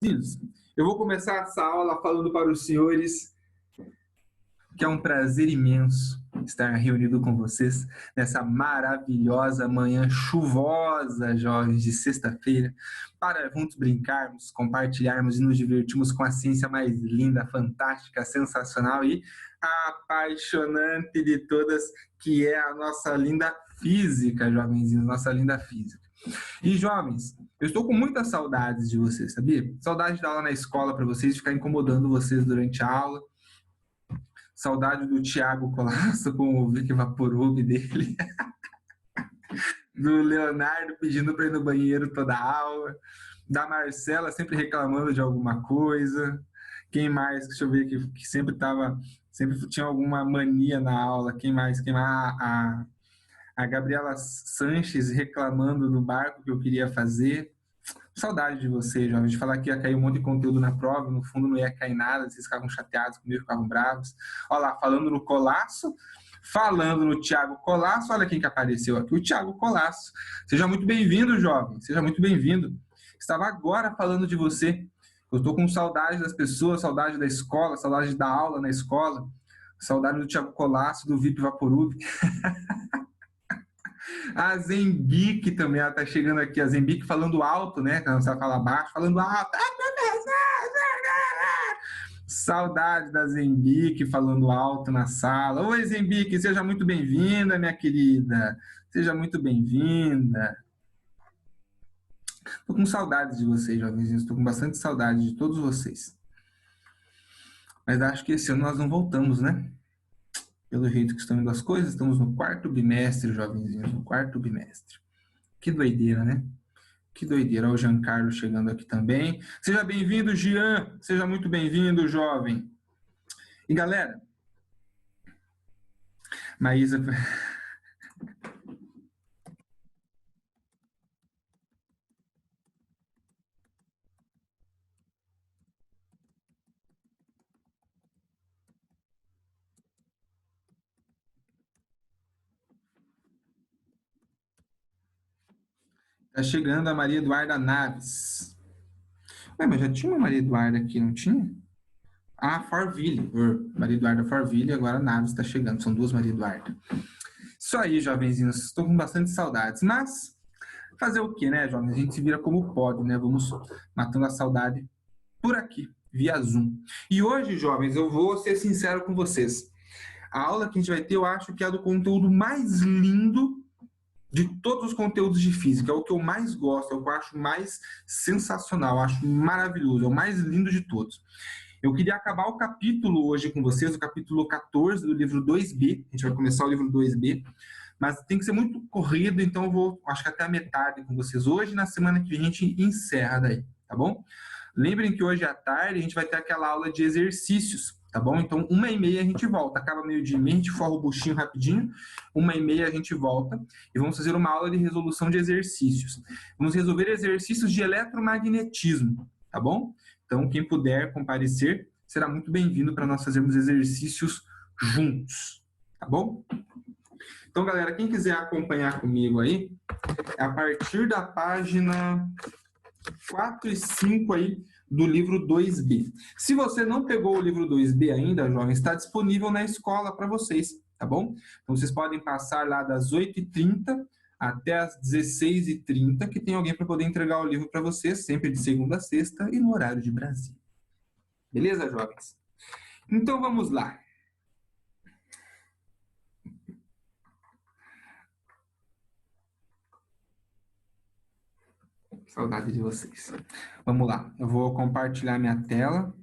Isso. Eu vou começar essa aula falando para os senhores que é um prazer imenso estar reunido com vocês nessa maravilhosa manhã chuvosa, jovens, de sexta-feira, para juntos brincarmos, compartilharmos e nos divertirmos com a ciência mais linda, fantástica, sensacional e apaixonante de todas, que é a nossa linda física, jovenzinhos, nossa linda física. E, jovens, eu estou com muitas saudades de vocês, sabia? Saudade da aula na escola para vocês, ficar incomodando vocês durante a aula. Saudade do Thiago Colasso com o Vic Vaporub dele. Do Leonardo pedindo para ir no banheiro toda a aula. Da Marcela sempre reclamando de alguma coisa. Quem mais? Deixa eu ver que sempre tinha alguma mania na aula. Quem mais? A Gabriela Sanches reclamando do barco que eu queria fazer. Saudade de vocês, jovens, de falar que ia cair um monte de conteúdo na prova, no fundo não ia cair nada, vocês ficavam chateados comigo, ficavam bravos. Olha lá, falando no Colasso, falando no Thiago Colasso, olha quem que apareceu aqui, o Thiago Colasso. Seja muito bem-vindo, jovem, seja muito bem-vindo. Estava agora falando de você. Eu estou com saudade das pessoas, saudade da escola, saudade da aula na escola, saudade do Thiago Colasso, do VIP Vaporub. A Zembique também, ela tá chegando aqui, a Zembique falando alto, né? Quando você fala baixo, falando alto. Saudade da Zembique falando alto na sala. Oi, Zembique, seja muito bem-vinda, minha querida. Seja muito bem-vinda. Estou com saudade de vocês, jovenzinhos. Estou com bastante saudade de todos vocês. Mas acho que esse ano nós não voltamos, né? Pelo jeito que estão indo as coisas, estamos no quarto bimestre, jovenzinhos, no quarto bimestre. Que doideira, né? Que doideira. Olha o Giancarlo chegando aqui também. Seja bem-vindo, Gian. Seja muito bem-vindo, jovem. E, galera, Maísa... Tá chegando a Maria Eduarda Naves. Ué, mas já tinha uma Maria Eduarda aqui, não tinha? Ah, Farville. Maria Eduarda Farville, agora Naves está chegando. São duas Maria Eduarda. Isso aí, jovenzinhos. Estou com bastante saudades. Mas, fazer o quê, né, jovens? A gente se vira como pode, né? Vamos matando a saudade por aqui, via Zoom. E hoje, jovens, eu vou ser sincero com vocês. A aula que a gente vai ter, eu acho que é a do conteúdo mais lindo de todos os conteúdos de física. É o que eu mais gosto, é o que eu acho mais sensacional, eu acho maravilhoso, é o mais lindo de todos. Eu queria acabar o capítulo hoje com vocês, o capítulo 14 do livro 2B. A gente vai começar o livro 2B, mas tem que ser muito corrido, então eu vou, acho que até a metade com vocês hoje. Na semana que vem a gente encerra daí, tá bom? Lembrem que hoje à tarde a gente vai ter aquela aula de exercícios, tá bom? Então, 1h30 a gente volta. Acaba meio-dia e meia, a gente forra o buchinho rapidinho. 1h30 a gente volta e vamos fazer uma aula de resolução de exercícios. Vamos resolver exercícios de eletromagnetismo, tá bom? Então, quem puder comparecer, será muito bem-vindo para nós fazermos exercícios juntos, tá bom? Então, galera, quem quiser acompanhar comigo aí, é a partir da página 4 e 5 aí do livro 2B. Se você não pegou o livro 2B ainda, jovem, está disponível na escola para vocês, tá bom? Então, vocês podem passar lá das 8h30 até as 16h30, que tem alguém para poder entregar o livro para vocês, sempre de segunda a sexta e no horário de Brasília. Beleza, jovens? Então, vamos lá. Saudade de vocês. Vamos lá, eu vou compartilhar minha tela.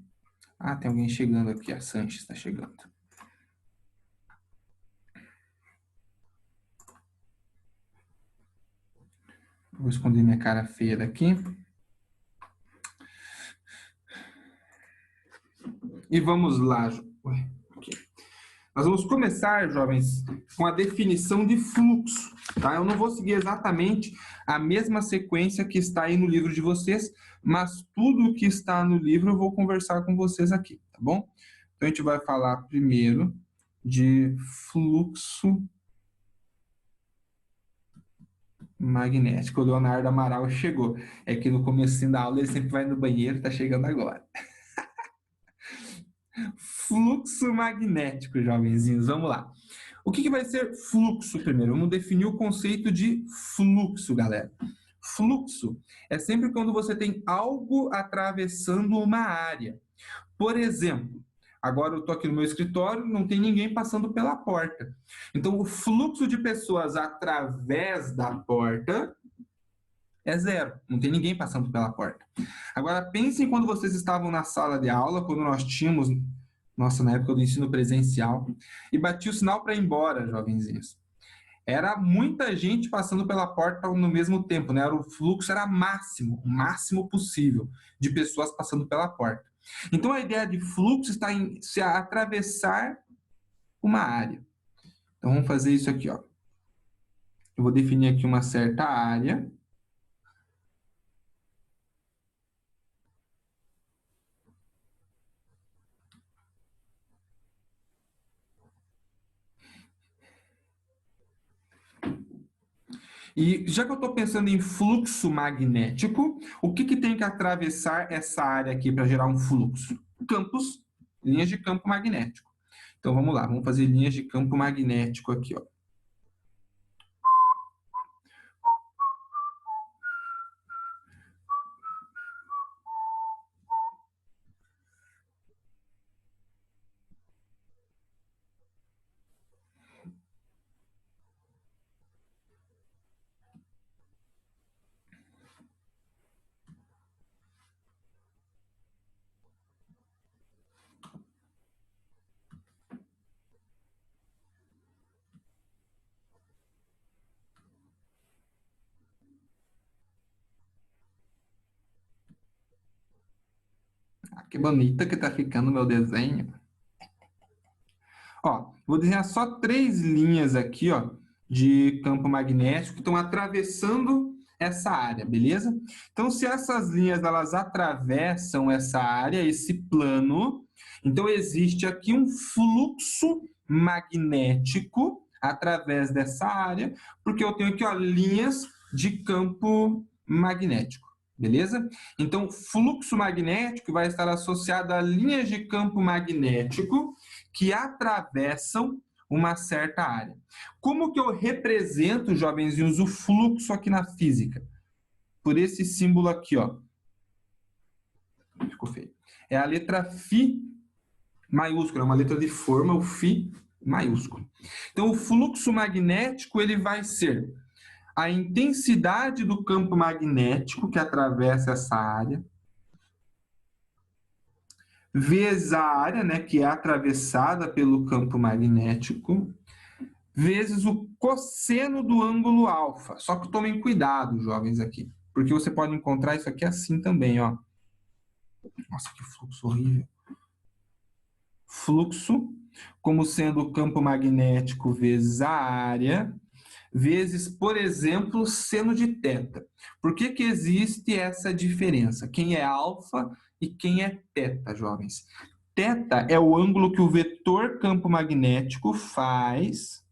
Ah, tem alguém chegando aqui, a Sanches está chegando. Vou esconder minha cara feia daqui. E vamos lá. Nós vamos começar, jovens, com a definição de fluxo. Tá? Eu não vou seguir exatamente a mesma sequência que está aí no livro de vocês, mas tudo que está no livro eu vou conversar com vocês aqui, tá bom? Então, a gente vai falar primeiro de fluxo magnético. O Leonardo Amaral chegou. É que no começo da aula ele sempre vai no banheiro, tá chegando agora. Fluxo magnético, jovenzinhos, vamos lá. O que vai ser fluxo primeiro? Vamos definir o conceito de fluxo, galera. Fluxo é sempre quando você tem algo atravessando uma área. Por exemplo, agora eu estou aqui no meu escritório, não tem ninguém passando pela porta. Então, o fluxo de pessoas através da porta é zero, não tem ninguém passando pela porta. Agora, pensem quando vocês estavam na sala de aula, quando nós tínhamos, nossa, na época do ensino presencial, e batia o sinal para ir embora, jovenzinhos. Era muita gente passando pela porta no mesmo tempo, né? O fluxo era máximo, o máximo possível de pessoas passando pela porta. Então, a ideia de fluxo está em se atravessar uma área. Então, vamos fazer isso aqui, ó. Eu vou definir aqui uma certa área. E já que eu estou pensando em fluxo magnético, o que tem que atravessar essa área aqui para gerar um fluxo? Campos, linhas de campo magnético. Então vamos lá, vamos fazer linhas de campo magnético aqui, ó. Ah, que bonita que tá ficando o meu desenho. Ó, vou desenhar só 3 linhas aqui, ó, de campo magnético que estão atravessando essa área, beleza? Então, se essas linhas elas atravessam essa área, esse plano, então existe aqui um fluxo magnético através dessa área, porque eu tenho aqui, ó, linhas de campo magnético. Beleza? Então, fluxo magnético vai estar associado a linhas de campo magnético que atravessam uma certa área. Como que eu represento, jovenzinhos, o fluxo aqui na física? Por esse símbolo aqui, ó. Ficou feio. É a letra φ maiúscula, é uma letra de forma, o φ maiúsculo. Então, o fluxo magnético ele vai ser a intensidade do campo magnético que atravessa essa área, vezes a área, né, que é atravessada pelo campo magnético, vezes o cosseno do ângulo alfa. Só que tomem cuidado, jovens, aqui, porque você pode encontrar isso aqui assim também, ó. Nossa, que fluxo horrível. Fluxo, como sendo o campo magnético vezes a área, vezes, por exemplo, seno de θ. Por que que existe essa diferença? Quem é alfa e quem é θ, jovens? Θ é o ângulo que o vetor campo magnético faz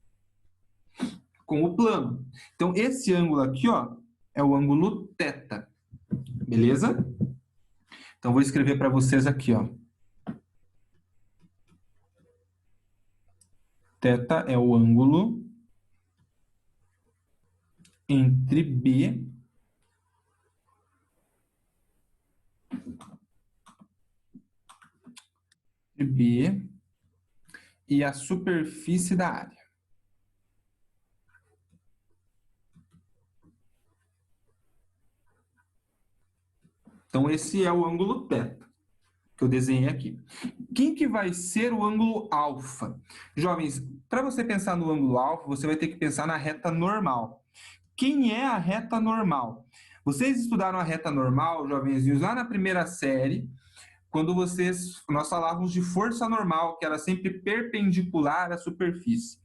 com o plano. Então, esse ângulo aqui, ó, é o ângulo θ. Beleza? Então, vou escrever para vocês aqui, ó. Θ é o ângulo entre B e a superfície da área. Então, esse é o ângulo θ que eu desenhei aqui. Quem que vai ser o ângulo alfa? Jovens, para você pensar no ângulo alfa, você vai ter que pensar na reta normal. Quem é a reta normal? Vocês estudaram a reta normal, jovenzinhos, lá na primeira série, quando nós falávamos de força normal, que era sempre perpendicular à superfície.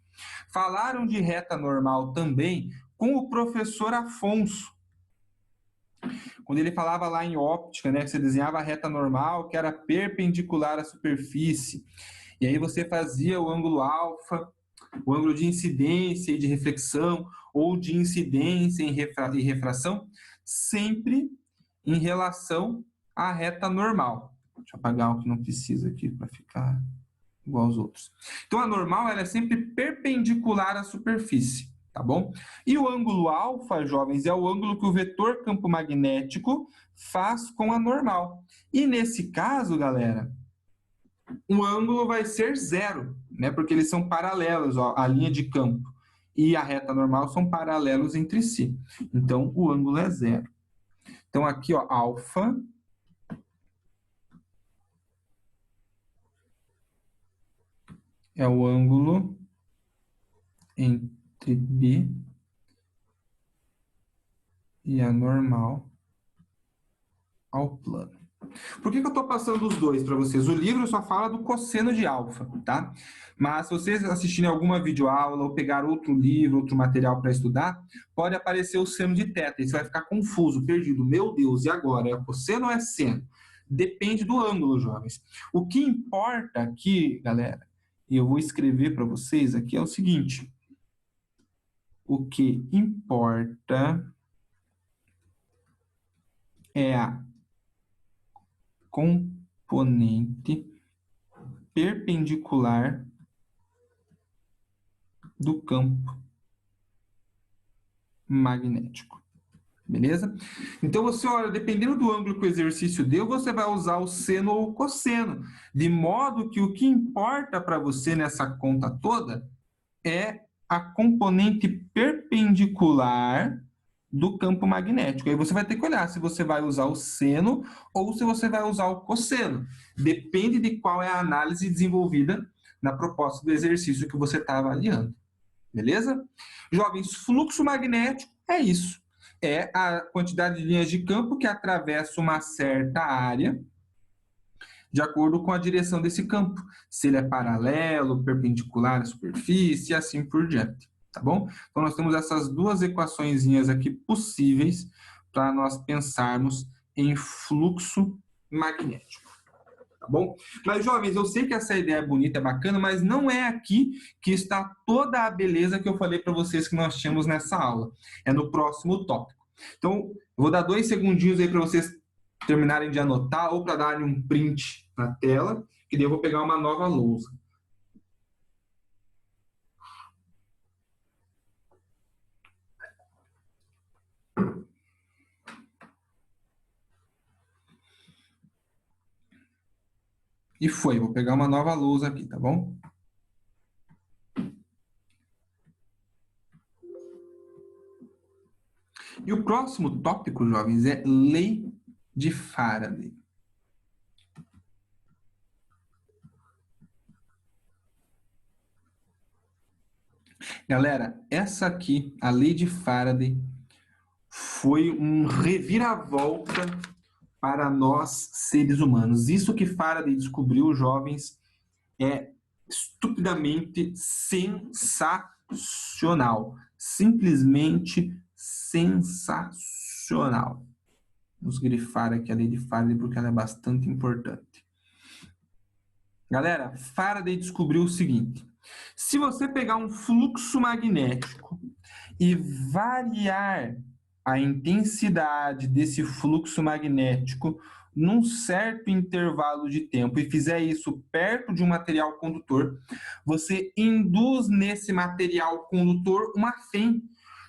Falaram de reta normal também com o professor Afonso, quando ele falava lá em óptica, né, que você desenhava a reta normal, que era perpendicular à superfície, e aí você fazia o ângulo alfa. o ângulo de incidência e de reflexão, ou de incidência e refração, sempre em relação à reta normal. Deixa eu apagar o que não precisa aqui para ficar igual aos outros. Então, a normal ela é sempre perpendicular à superfície, tá bom? E o ângulo alfa, jovens, é o ângulo que o vetor campo magnético faz com a normal. E nesse caso, galera, o ângulo vai ser zero, né? Porque eles são paralelos, ó, a linha de campo e a reta normal são paralelos entre si. Então, o ângulo é zero. Então, aqui, ó, alfa é o ângulo entre B e a normal ao plano. Por que eu estou passando os dois para vocês? O livro só fala do cosseno de alfa, tá? Mas se vocês assistirem alguma videoaula ou pegar outro livro, outro material para estudar, pode aparecer o seno de θ. E você vai ficar confuso, perdido. Meu Deus, e agora? É cosseno ou é seno? Depende do ângulo, jovens. O que importa aqui, galera, e eu vou escrever para vocês aqui, é o seguinte. O que importa é a componente perpendicular do campo magnético. Beleza? Então, você olha, dependendo do ângulo que o exercício deu, você vai usar o seno ou o cosseno. De modo que o que importa para você nessa conta toda é a componente perpendicular do campo magnético. Aí você vai ter que olhar se você vai usar o seno ou se você vai usar o cosseno. Depende de qual é a análise desenvolvida na proposta do exercício que você está avaliando. Beleza? Jovens, fluxo magnético é isso. É a quantidade de linhas de campo que atravessa uma certa área de acordo com a direção desse campo. Se ele é paralelo, perpendicular à superfície e assim por diante. Tá bom? Então, nós temos essas duas equaçõezinhas aqui possíveis para nós pensarmos em fluxo magnético. Tá bom? Mas, jovens, eu sei que essa ideia é bonita, é bacana, mas não é aqui que está toda a beleza que eu falei para vocês que nós tínhamos nessa aula. É no próximo tópico. Então, eu vou dar 2 segundinhos aí para vocês terminarem de anotar ou para darem um print na tela, que daí eu vou pegar uma nova lousa. E foi, vou pegar uma nova lousa aqui, tá bom? E o próximo tópico, jovens, é lei de Faraday. Galera, essa aqui, a lei de Faraday, foi um reviravolta para nós, seres humanos. Isso que Faraday descobriu, jovens, é estupidamente sensacional. Simplesmente sensacional. Vamos grifar aqui a lei de Faraday porque ela é bastante importante. Galera, Faraday descobriu o seguinte: se você pegar um fluxo magnético e variar a intensidade desse fluxo magnético num certo intervalo de tempo e fizer isso perto de um material condutor, você induz nesse material condutor uma FEM.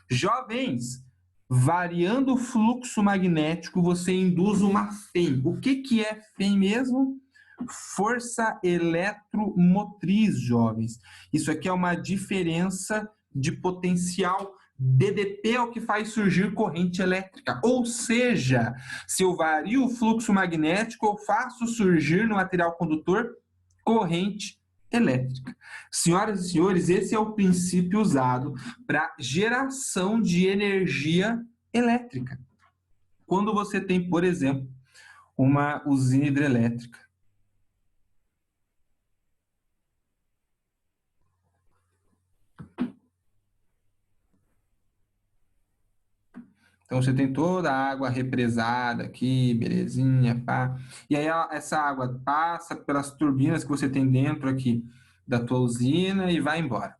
Jovens, variando o fluxo magnético, você induz uma FEM. O que é FEM mesmo? Força eletromotriz, jovens. Isso aqui é uma diferença de potencial. DDP é o que faz surgir corrente elétrica. Ou seja, se eu vario o fluxo magnético, eu faço surgir no material condutor corrente elétrica. Senhoras e senhores, esse é o princípio usado para geração de energia elétrica. Quando você tem, por exemplo, uma usina hidrelétrica, então, você tem toda a água represada aqui, belezinha, pá. E aí, essa água passa pelas turbinas que você tem dentro aqui da tua usina e vai embora.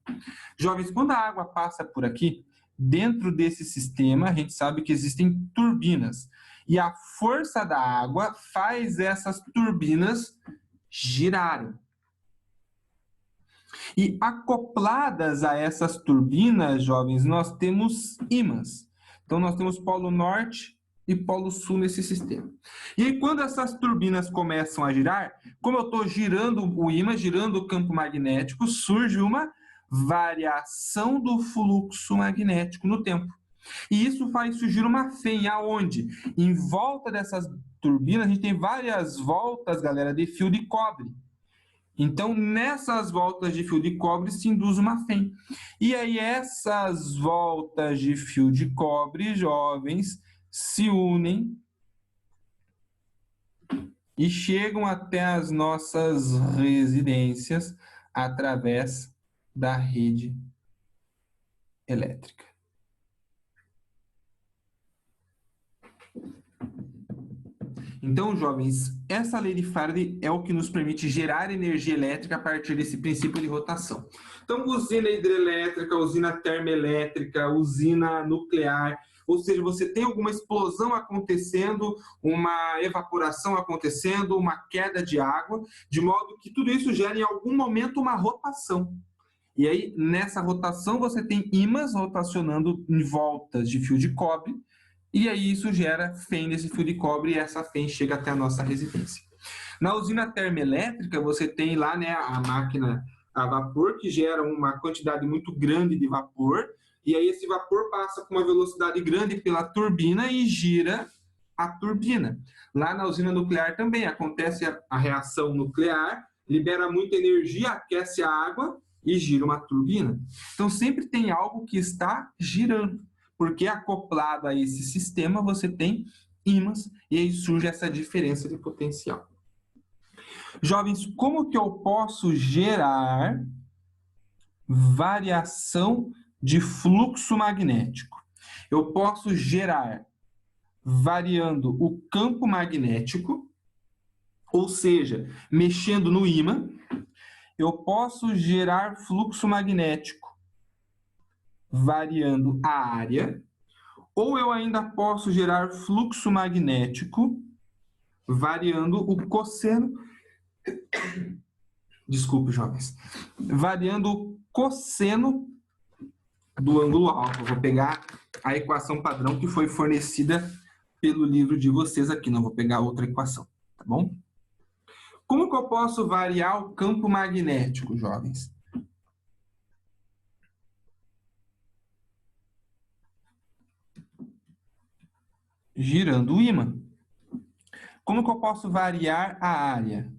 Jovens, quando a água passa por aqui, dentro desse sistema, a gente sabe que existem turbinas. E a força da água faz essas turbinas girarem. E acopladas a essas turbinas, jovens, nós temos ímãs. Então, nós temos polo norte e polo sul nesse sistema. E aí, quando essas turbinas começam a girar, como eu estou girando o ímã, girando o campo magnético, surge uma variação do fluxo magnético no tempo. E isso faz surgir uma fênia, aonde? Em volta dessas turbinas, a gente tem várias voltas, galera, de fio de cobre. Então, nessas voltas de fio de cobre se induz uma fênia. E aí, essas voltas de fio de cobre, jovens, se unem e chegam até as nossas residências através da rede elétrica. Então, jovens, essa lei de Faraday é o que nos permite gerar energia elétrica a partir desse princípio de rotação. Então, usina hidrelétrica, usina termoelétrica, usina nuclear, ou seja, você tem alguma explosão acontecendo, uma evaporação acontecendo, uma queda de água, de modo que tudo isso gera em algum momento uma rotação. E aí, nessa rotação, você tem ímãs rotacionando em voltas de fio de cobre, e aí isso gera fênia nesse fio de cobre e essa fênia chega até a nossa residência. Na usina termoelétrica, você tem lá, né, a máquina a vapor, que gera uma quantidade muito grande de vapor, e aí esse vapor passa com uma velocidade grande pela turbina e gira a turbina. Lá na usina nuclear também acontece a reação nuclear, libera muita energia, aquece a água e gira uma turbina. Então sempre tem algo que está girando, porque acoplado a esse sistema você tem ímãs e aí surge essa diferença de potencial. Jovens, como que eu posso gerar variação de fluxo magnético? Eu posso gerar variando o campo magnético, ou seja, mexendo no ímã. Eu posso gerar fluxo magnético variando a área, ou eu ainda posso gerar fluxo magnético variando o cosseno. Desculpe, jovens. Variando o cosseno do ângulo alfa. Eu vou pegar a equação padrão que foi fornecida pelo livro de vocês aqui. Não vou pegar outra equação, tá bom? Como que eu posso variar o campo magnético, jovens? Girando o ímã. Como que eu posso variar a área?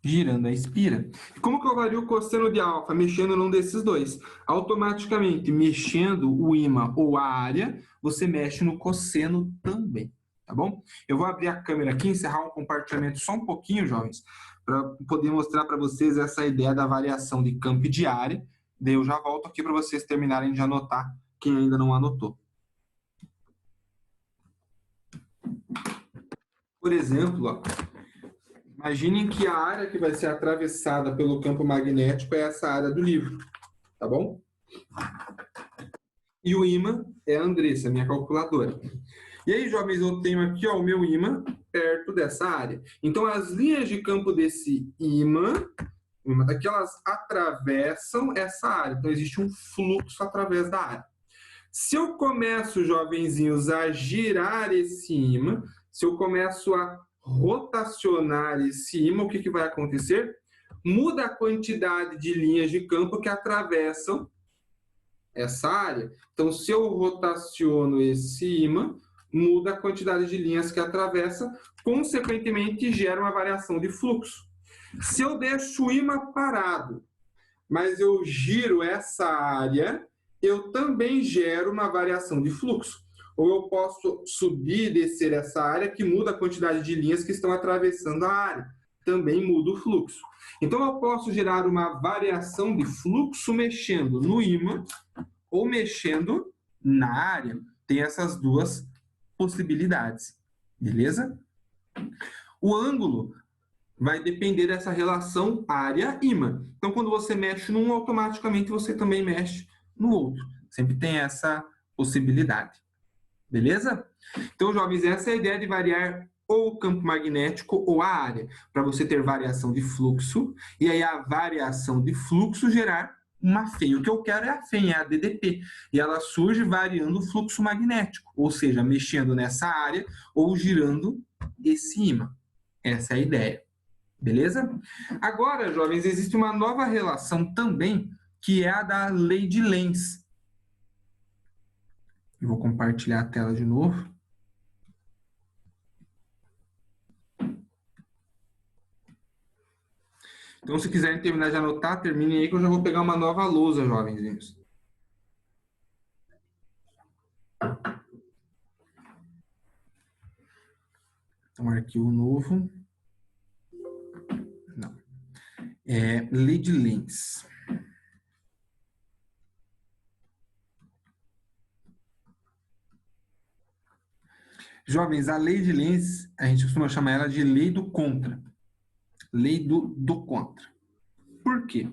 Girando a espira. Como que eu vario o cosseno de alfa? Mexendo num desses dois. Automaticamente, mexendo o ímã ou a área, você mexe no cosseno também, tá bom? Eu vou abrir a câmera aqui, encerrar um compartilhamento só um pouquinho, jovens, para poder mostrar para vocês essa ideia da variação de campo e de área. Daí eu já volto aqui para vocês terminarem de anotar, quem ainda não anotou. Por exemplo, ó, imaginem que a área que vai ser atravessada pelo campo magnético é essa área do livro, tá bom? E o ímã é a Andressa, minha calculadora. E aí, jovens, eu tenho aqui ó, o meu ímã perto dessa área. Então, as linhas de campo desse ímã daqui, elas atravessam essa área. Então, existe um fluxo através da área. Se eu começo, jovenzinhos, a girar esse ímã, se eu começo a rotacionar esse ímã, o que vai acontecer? Muda a quantidade de linhas de campo que atravessam essa área. Então, se eu rotaciono esse ímã, muda a quantidade de linhas que atravessa, consequentemente gera uma variação de fluxo. Se eu deixo o ímã parado, mas eu giro essa área, eu também gero uma variação de fluxo. Ou eu posso subir e descer essa área, que muda a quantidade de linhas que estão atravessando a área. Também muda o fluxo. Então, eu posso gerar uma variação de fluxo mexendo no ímã ou mexendo na área. Tem essas duas possibilidades. Beleza? O ângulo vai depender dessa relação área-ímã. Então, quando você mexe num, automaticamente você também mexe no outro. Sempre tem essa possibilidade. Beleza? Então, jovens, essa é a ideia de variar ou o campo magnético ou a área, para você ter variação de fluxo, e aí a variação de fluxo gerar uma FEM. O que eu quero é a FEM, é a DDP, e ela surge variando o fluxo magnético, ou seja, mexendo nessa área ou girando esse ímã. Essa é a ideia. Beleza? Agora, jovens, existe uma nova relação também, que é a da lei de Lenz. Eu vou compartilhar a tela de novo. Então, se quiserem terminar de anotar, terminem aí que eu já vou pegar uma nova lousa, jovenzinhos. Então, arquivo novo. Não. Lei de Lenz. Jovens, a lei de Lenz, a gente costuma chamar ela de lei do contra. Lei do contra. Por quê?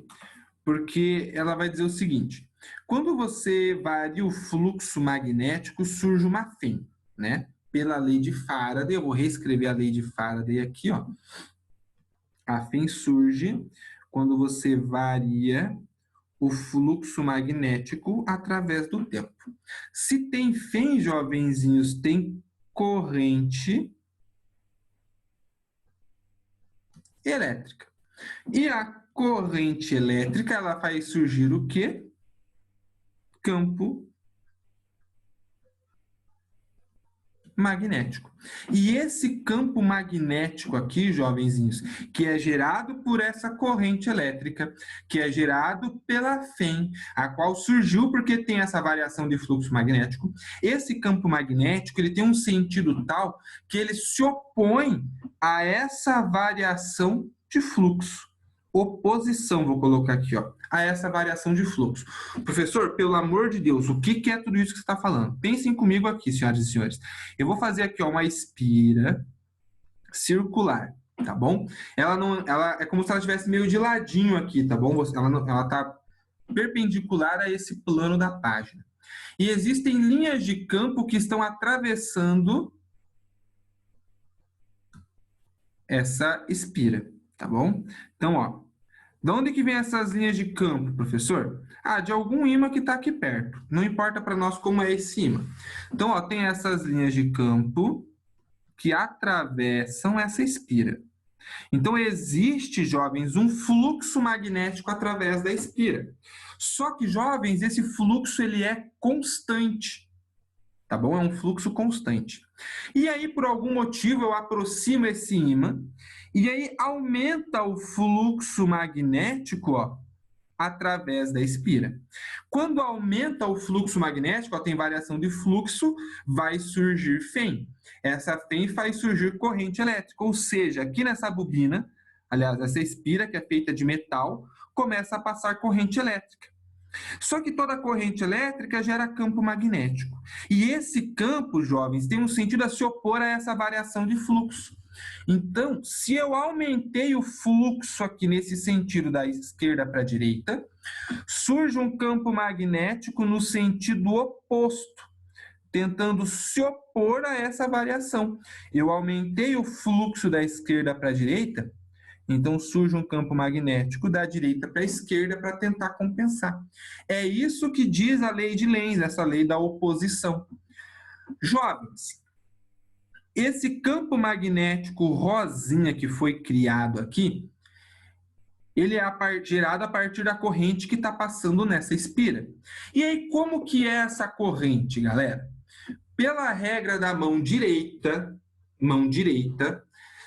Porque ela vai dizer o seguinte: quando você varia o fluxo magnético, surge uma FEM, né? Pela lei de Faraday, eu vou reescrever a lei de Faraday aqui, ó. A FEM surge quando você varia o fluxo magnético através do tempo. Se tem FEM, jovenzinhos, tem corrente elétrica. E a corrente elétrica, ela faz surgir o quê? Campo magnético. E esse campo magnético aqui, jovenzinhos, que é gerado por essa corrente elétrica, que é gerado pela FEM, a qual surgiu porque tem essa variação de fluxo magnético. Esse campo magnético, ele tem um sentido tal que ele se opõe a essa variação de fluxo. Oposição, vou colocar aqui, ó, a essa variação de fluxo. Professor, pelo amor de Deus, o que é tudo isso que você está falando? Pensem comigo aqui, senhoras e senhores. Eu vou fazer aqui, ó, uma espira circular, tá bom? Ela é como se ela estivesse meio de ladinho aqui, tá bom? Ela tá perpendicular a esse plano da página. E existem linhas de campo que estão atravessando essa espira, tá bom? Então, ó, de onde que vem essas linhas de campo, professor? Ah, de algum ímã que está aqui perto. Não importa para nós como é esse ímã. Então, ó, tem essas linhas de campo que atravessam essa espira. Então, existe, jovens, um fluxo magnético através da espira. Só que, jovens, esse fluxo ele é constante. Tá bom? É um fluxo constante. E aí, por algum motivo, eu aproximo esse ímã e aí aumenta o fluxo magnético, ó, através da espira. Quando aumenta o fluxo magnético, ó, tem variação de fluxo, vai surgir FEM. Essa FEM faz surgir corrente elétrica, ou seja, aqui nessa bobina, aliás, essa espira que é feita de metal, começa a passar corrente elétrica. Só que toda corrente elétrica gera campo magnético. E esse campo, jovens, tem um sentido a se opor a essa variação de fluxo. Então, se eu aumentei o fluxo aqui nesse sentido da esquerda para a direita, surge um campo magnético no sentido oposto, tentando se opor a essa variação. Eu aumentei o fluxo da esquerda para a direita, então surge um campo magnético da direita para a esquerda para tentar compensar. É isso que diz a lei de Lenz, essa lei da oposição. Jovens, esse campo magnético rosinha que foi criado aqui, ele é gerado a partir da corrente que está passando nessa espira. E aí, como que é essa corrente, galera? Pela regra da mão direita,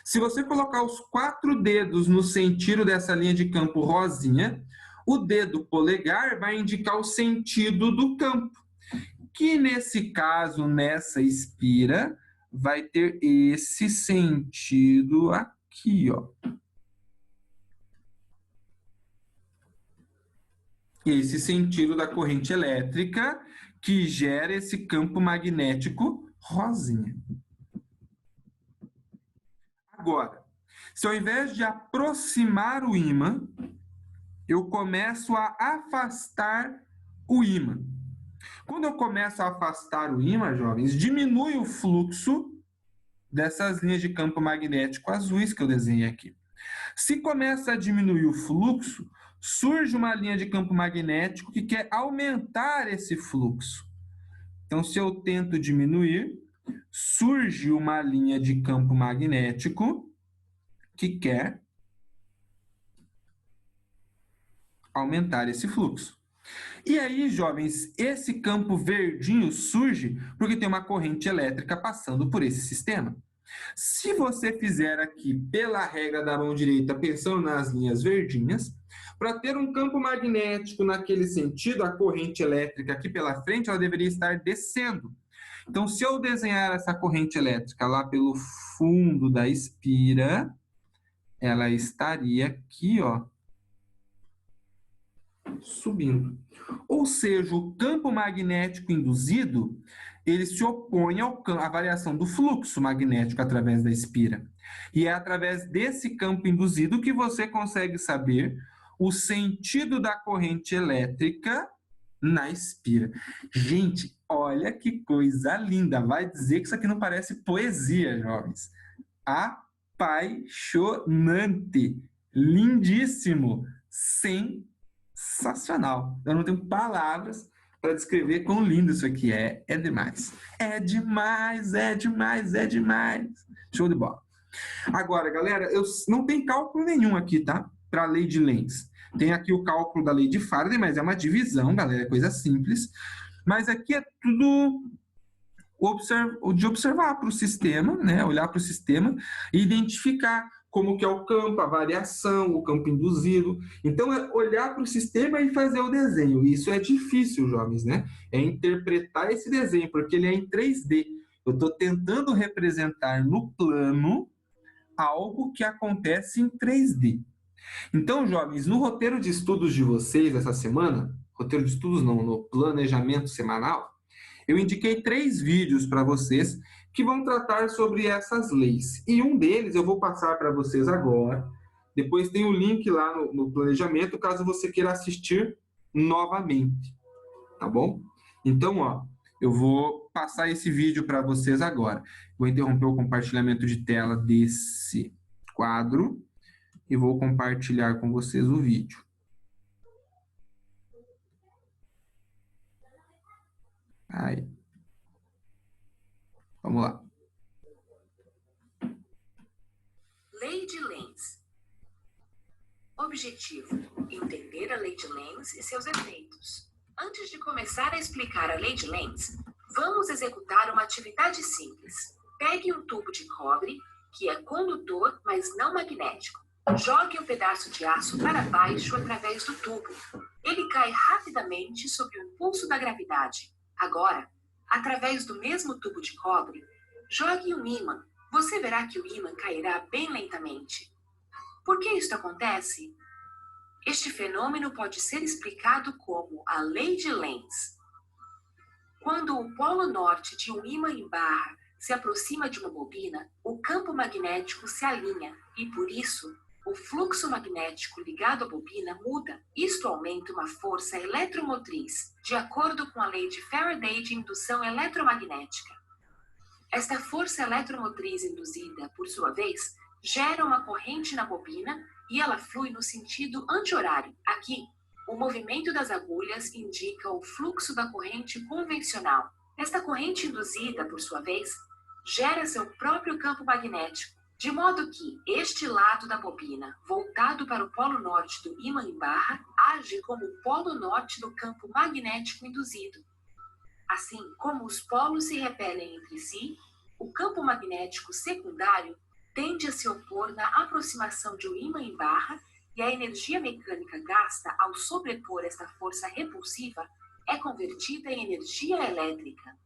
se você colocar os 4 dedos no sentido dessa linha de campo rosinha, o dedo polegar vai indicar o sentido do campo, que nesse caso, nessa espira, vai ter esse sentido aqui, ó. Esse sentido da corrente elétrica que gera esse campo magnético rosinha. Agora, se ao invés de aproximar o ímã, eu começo a afastar o ímã. Quando eu começo a afastar o ímã, jovens, diminui o fluxo dessas linhas de campo magnético azuis que eu desenhei aqui. Se começa a diminuir o fluxo, surge uma linha de campo magnético que quer aumentar esse fluxo. Então, se eu tento diminuir, surge uma linha de campo magnético que quer aumentar esse fluxo. E aí, jovens, esse campo verdinho surge porque tem uma corrente elétrica passando por esse sistema. Se você fizer aqui pela regra da mão direita, pensando nas linhas verdinhas, para ter um campo magnético naquele sentido, a corrente elétrica aqui pela frente, ela deveria estar descendo. Então, se eu desenhar essa corrente elétrica lá pelo fundo da espira, ela estaria aqui, ó, subindo. Ou seja, o campo magnético induzido, ele se opõe à variação do fluxo magnético através da espira. E é através desse campo induzido que você consegue saber o sentido da corrente elétrica na espira. Gente, olha que coisa linda! Vai dizer que isso aqui não parece poesia, jovens. Apaixonante! Lindíssimo! Sensacional! Eu não tenho palavras para descrever quão lindo isso aqui é. É demais. É demais, é demais, é demais. Show de bola. Agora, galera, eu não tem cálculo nenhum aqui, tá? Para a lei de Lenz. Tem aqui o cálculo da lei de Faraday, mas é uma divisão, galera, é coisa simples. Mas aqui é tudo de observar para o sistema, né? Olhar para o sistema e identificar como que é o campo, a variação, o campo induzido. Então, é olhar para o sistema e fazer o desenho. Isso é difícil, jovens, né? É interpretar esse desenho, porque ele é em 3D. Eu estou tentando representar no plano algo que acontece em 3D. Então, jovens, no roteiro de estudos de vocês essa semana, roteiro de estudos não, no planejamento semanal, eu indiquei 3 vídeos para vocês que vão tratar sobre essas leis. E um deles eu vou passar para vocês agora. Depois tem o link lá no planejamento, caso você queira assistir novamente. Tá bom? Então, ó, eu vou passar esse vídeo para vocês agora. Vou interromper o compartilhamento de tela desse quadro e vou compartilhar com vocês o vídeo. Aí. Vamos lá. Lei de Lenz. Objetivo: entender a lei de Lenz e seus efeitos. Antes de começar a explicar a lei de Lenz, vamos executar uma atividade simples. Pegue um tubo de cobre, que é condutor, mas não magnético. Jogue um pedaço de aço para baixo através do tubo. Ele cai rapidamente sob o impulso da gravidade. Agora, através do mesmo tubo de cobre, jogue um ímã. Você verá que o ímã cairá bem lentamente. Por que isto acontece? Este fenômeno pode ser explicado como a lei de Lenz. Quando o polo norte de um ímã em barra se aproxima de uma bobina, o campo magnético se alinha e, por isso, o fluxo magnético ligado à bobina muda. Isto aumenta uma força eletromotriz, de acordo com a lei de Faraday de indução eletromagnética. Esta força eletromotriz induzida, por sua vez, gera uma corrente na bobina e ela flui no sentido anti-horário. Aqui, o movimento das agulhas indica o fluxo da corrente convencional. Esta corrente induzida, por sua vez, gera seu próprio campo magnético, de modo que este lado da bobina, voltado para o polo norte do ímã em barra, age como o polo norte do campo magnético induzido. Assim como os polos se repelem entre si, o campo magnético secundário tende a se opor na aproximação de um ímã em barra e a energia mecânica gasta ao sobrepor esta força repulsiva é convertida em energia elétrica.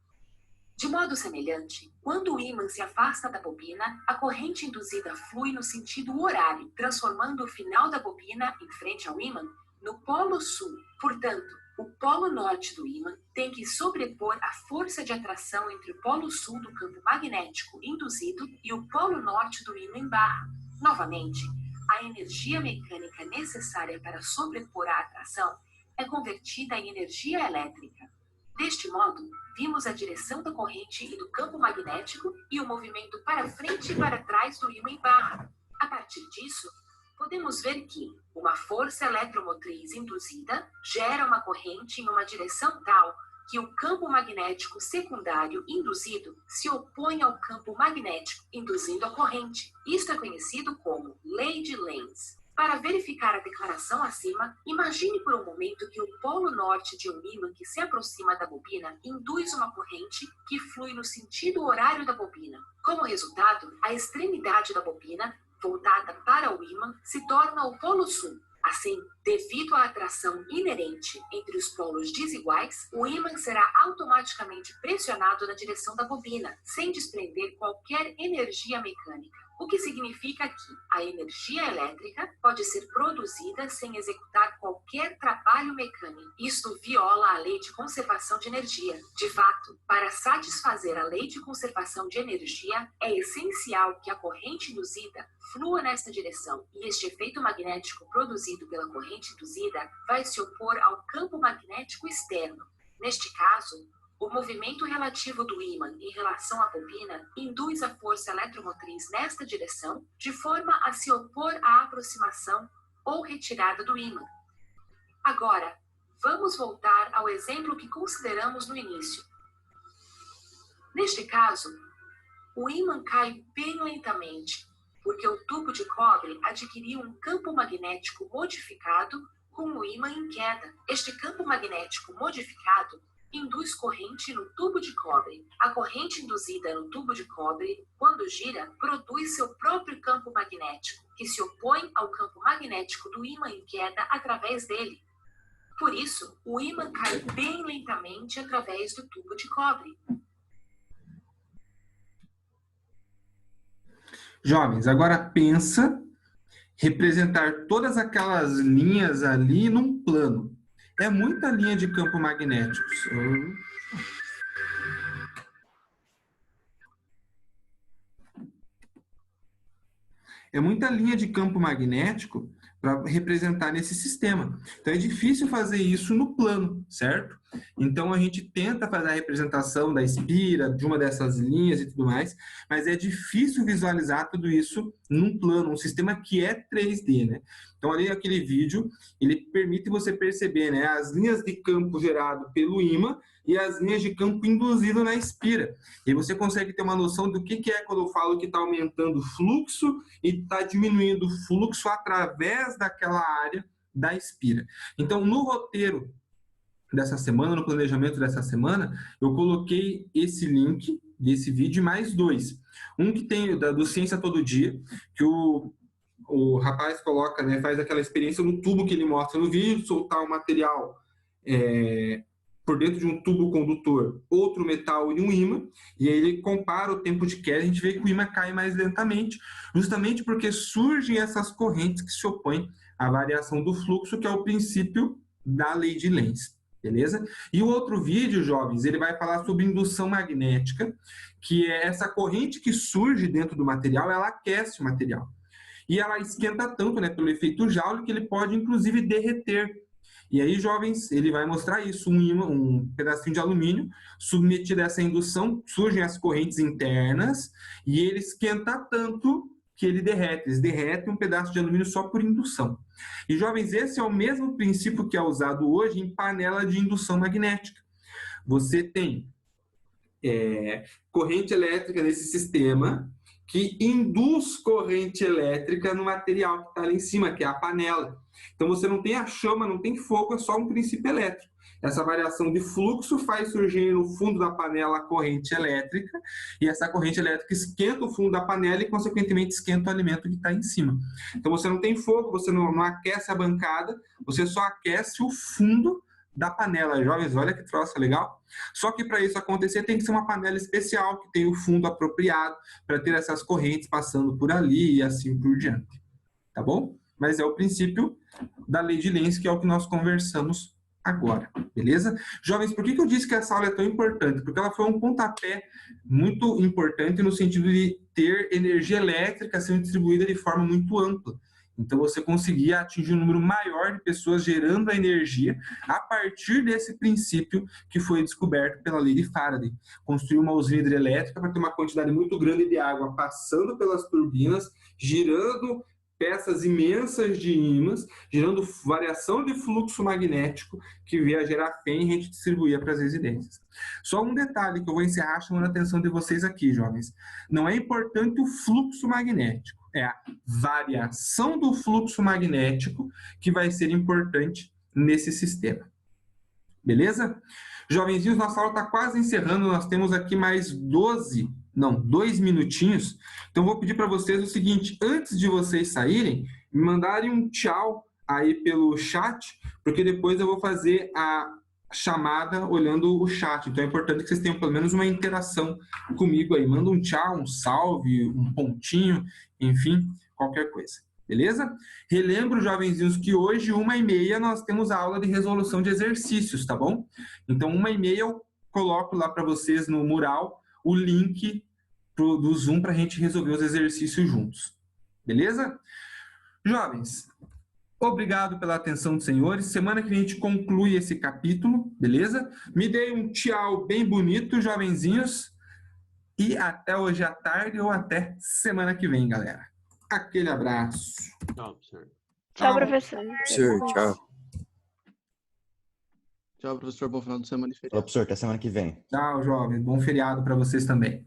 De modo semelhante, quando o ímã se afasta da bobina, a corrente induzida flui no sentido horário, transformando o final da bobina, em frente ao ímã, no polo sul. Portanto, O polo norte do ímã tem que sobrepor a força de atração entre o polo sul do campo magnético induzido e o polo norte do ímã em barra. Novamente, a energia mecânica necessária para sobrepor a atração é convertida em energia elétrica. Deste modo, vimos a direção da corrente e do campo magnético e o movimento para frente e para trás do ímã em barra. A partir disso, podemos ver que uma força eletromotriz induzida gera uma corrente em uma direção tal que o campo magnético secundário induzido se opõe ao campo magnético induzindo a corrente. Isto é conhecido como lei de Lenz. Para verificar a declaração acima, imagine por um momento que o polo norte de um ímã que se aproxima da bobina induz uma corrente que flui no sentido horário da bobina. Como resultado, a extremidade da bobina, voltada para o ímã, se torna o polo sul. Assim, devido à atração inerente entre os polos desiguais, o ímã será automaticamente pressionado na direção da bobina, sem desprender qualquer energia mecânica. O que significa que a energia elétrica pode ser produzida sem executar qualquer trabalho mecânico. Isto viola a lei de conservação de energia. De fato, para satisfazer a lei de conservação de energia, é essencial que a corrente induzida flua nesta direção, e este efeito magnético produzido pela corrente induzida vai se opor ao campo magnético externo. Neste caso, o movimento relativo do ímã em relação à bobina induz a força eletromotriz nesta direção, de forma a se opor à aproximação ou retirada do ímã. Agora, vamos voltar ao exemplo que consideramos no início. Neste caso, o ímã cai bem lentamente, porque o tubo de cobre adquiriu um campo magnético modificado com o ímã em queda. Este campo magnético modificado induz corrente no tubo de cobre. A corrente induzida no tubo de cobre, quando gira, produz seu próprio campo magnético, que se opõe ao campo magnético do ímã em queda através dele. Por isso, o ímã cai bem lentamente através do tubo de cobre. Jovens, agora pensa representar todas aquelas linhas ali num plano. É muita linha de campo magnético. É muita linha de campo magnético para representar nesse sistema. Então, é difícil fazer isso no plano, certo? Então, a gente tenta fazer a representação da espira, de uma dessas linhas e tudo mais, mas é difícil visualizar tudo isso num plano, um sistema que é 3D, né? Então, ali aquele vídeo, ele permite você perceber, né, as linhas de campo gerado pelo ímã e as linhas de campo induzido na espira. E você consegue ter uma noção do que é quando eu falo que está aumentando o fluxo e está diminuindo o fluxo através daquela área da espira. Então, no roteiro dessa semana, no planejamento dessa semana, eu coloquei esse link desse vídeo e mais dois. Um que tem do Ciência Todo Dia, que o rapaz coloca, né, faz aquela experiência no tubo que ele mostra no vídeo, soltar o material por dentro de um tubo condutor, outro metal e um ímã, e aí ele compara o tempo de queda, a gente vê que o ímã cai mais lentamente, justamente porque surgem essas correntes que se opõem à variação do fluxo, que é o princípio da lei de Lenz, beleza? E o outro vídeo, jovens, ele vai falar sobre indução magnética, que é essa corrente que surge dentro do material, ela aquece o material. E ela esquenta tanto, né, pelo efeito Joule, que ele pode, inclusive, derreter. E aí, jovens, ele vai mostrar isso, um pedacinho de alumínio, submetido a essa indução, surgem as correntes internas, e ele esquenta tanto que ele derrete. Eles derretem um pedaço de alumínio só por indução. E, jovens, esse é o mesmo princípio que é usado hoje em panela de indução magnética. Você tem corrente elétrica nesse sistema, que induz corrente elétrica no material que está ali em cima, que é a panela. Então, você não tem a chama, não tem fogo, é só um princípio elétrico. Essa variação de fluxo faz surgir no fundo da panela a corrente elétrica, e essa corrente elétrica esquenta o fundo da panela e, consequentemente, esquenta o alimento que está em cima. Então, você não tem fogo, você não aquece a bancada, você só aquece o fundo da panela. Jovens, olha que troço legal. Só que para isso acontecer tem que ser uma panela especial, que tem o fundo apropriado para ter essas correntes passando por ali e assim por diante. Tá bom? Mas é o princípio da lei de Lenz, que é o que nós conversamos agora, beleza? Jovens, por que eu disse que essa aula é tão importante? Porque ela foi um pontapé muito importante no sentido de ter energia elétrica sendo distribuída de forma muito ampla. Então, você conseguia atingir um número maior de pessoas gerando a energia a partir desse princípio que foi descoberto pela lei de Faraday. Construir uma usina hidrelétrica para ter uma quantidade muito grande de água passando pelas turbinas, girando peças imensas de ímãs, gerando variação de fluxo magnético que via gerar fém e a gente distribuía para as residências. Só um detalhe que eu vou encerrar chamando a atenção de vocês aqui, jovens. Não é importante o fluxo magnético, é a variação do fluxo magnético que vai ser importante nesse sistema. Beleza? Jovenzinhos, nossa aula está quase encerrando, nós temos aqui mais 2 minutinhos. Então, vou pedir para vocês o seguinte, antes de vocês saírem, me mandarem um tchau aí pelo chat, porque depois eu vou fazer a chamada olhando o chat. Então, é importante que vocês tenham pelo menos uma interação comigo aí. Manda um tchau, um salve, um pontinho, enfim, qualquer coisa. Beleza? Relembro, jovenzinhos, que hoje, 1h30, nós temos a aula de resolução de exercícios, tá bom? Então, 1h30 eu coloco lá para vocês no mural o link do Zoom para a gente resolver os exercícios juntos. Beleza? Jovens, obrigado pela atenção dos senhores. Semana que a gente conclui esse capítulo, beleza? Me dei um tchau bem bonito, jovenzinhos. E até hoje à tarde ou até semana que vem, galera. Aquele abraço. Tchau, professor. Tchau, professor. Professor, tchau. Tchau, professor. Bom final de semana e feriado. Tchau, professor. Até semana que vem. Tchau, jovens. Bom feriado para vocês também.